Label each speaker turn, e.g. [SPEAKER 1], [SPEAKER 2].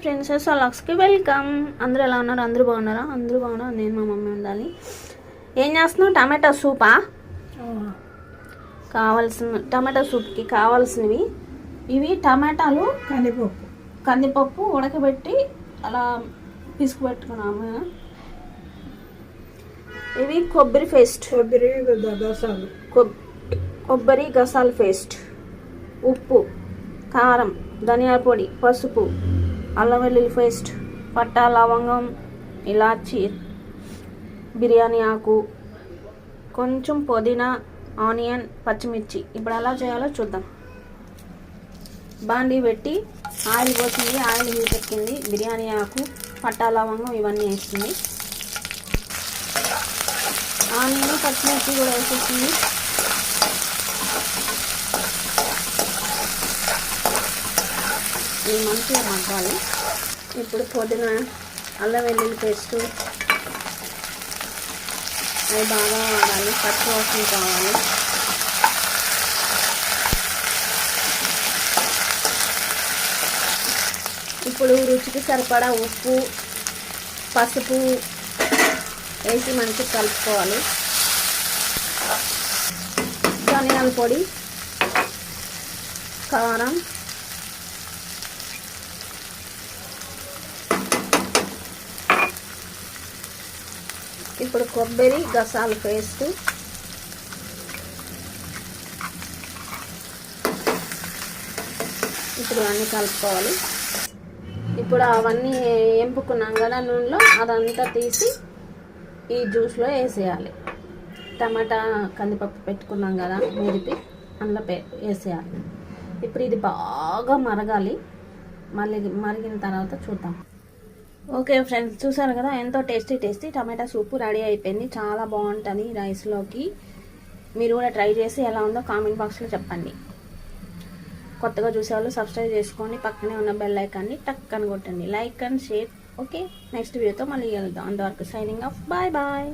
[SPEAKER 1] Friends లాక్స్కి welcome. అందరూ ఎలా ఉన్నారు? అందరూ బాగున్నారా? అందరూ బాగున్నారు. నేను మా మమ్మీ ఉండాలి. ఏం చేస్తున్నావు? టమాటా సూపా? కావాల్సిన టమాటా సూప్కి కావాల్సినవి ఇవి టమాటాలు, కందిపప్పు ఉడకబెట్టి అలా పిసుకు పెట్టుకున్నాము. ఇవి కొబ్బరి పేస్ట్, కొబ్బరి గసాల పేస్ట్, ఉప్పు, కారం, ధనియాల పొడి, పసుపు, అల్లం వెల్లుల్లి పేస్ట్, పట్టా, లవంగం, ఇలాచి, బిర్యానీ ఆకు, కొంచెం పుదీనా, ఆనియన్, పచ్చిమిర్చి. ఇప్పుడు ఎలా చేయాలో చూద్దాం. బాండీ పెట్టి ఆయిల్ పోసింది, ఆయిల్ హీట్ ఎక్కింది. బిర్యానీ ఆకు, పట్టా, లవంగం ఇవన్నీ వేస్తుంది. ఆనియన్, పచ్చిమిర్చి కూడా వేసేసింది. ఇది మంచిగా మగ్గాలి. ఇప్పుడు పుదీనా, అల్లం వెల్లుల్లి పేస్టు అవి బాగా వాడాలి. పచ్చి వాసన కావాలి. ఇప్పుడు రుచికి సరిపడా ఉప్పు, పసుపు వేసి మంచిగా కలుపుకోవాలి. ధనియాల పొడి, కారం, ఇప్పుడు కొబ్బరి గసాల పేస్ట్, ఇప్పుడు అన్నీ కలుపుకోవాలి. ఇప్పుడు అవన్నీ ఎంపుకున్నాం కదా నూనెలో, అదంతా తీసి ఈ జ్యూస్లో వేసేయాలి. టమాటా కందిపప్పు పెట్టుకున్నాం కదా మెదిపి, అందులో వేసేయాలి. ఇప్పుడు ఇది బాగా మరగాలి. మళ్ళీ మరిగిన తర్వాత చూద్దాం. ఓకే ఫ్రెండ్స్, చూసారు కదా ఎంతో టేస్టీ టమాటా సూపు రెడీ అయిపోయింది. చాలా బాగుంటుంది రైస్లోకి. మీరు కూడా ట్రై చేసి ఎలా ఉందో కామెంట్ బాక్స్లో చెప్పండి. కొత్తగా చూసేవాళ్ళు సబ్స్క్రైబ్ చేసుకోండి. పక్కనే ఉన్న బెల్ ఐకాన్ని టక్ అని కొట్టండి. Like and share. Okay, next వీడియోతో మళ్ళీ వెళ్దాం. అంతవరకు సైనింగ్ ఆఫ్. Bye bye.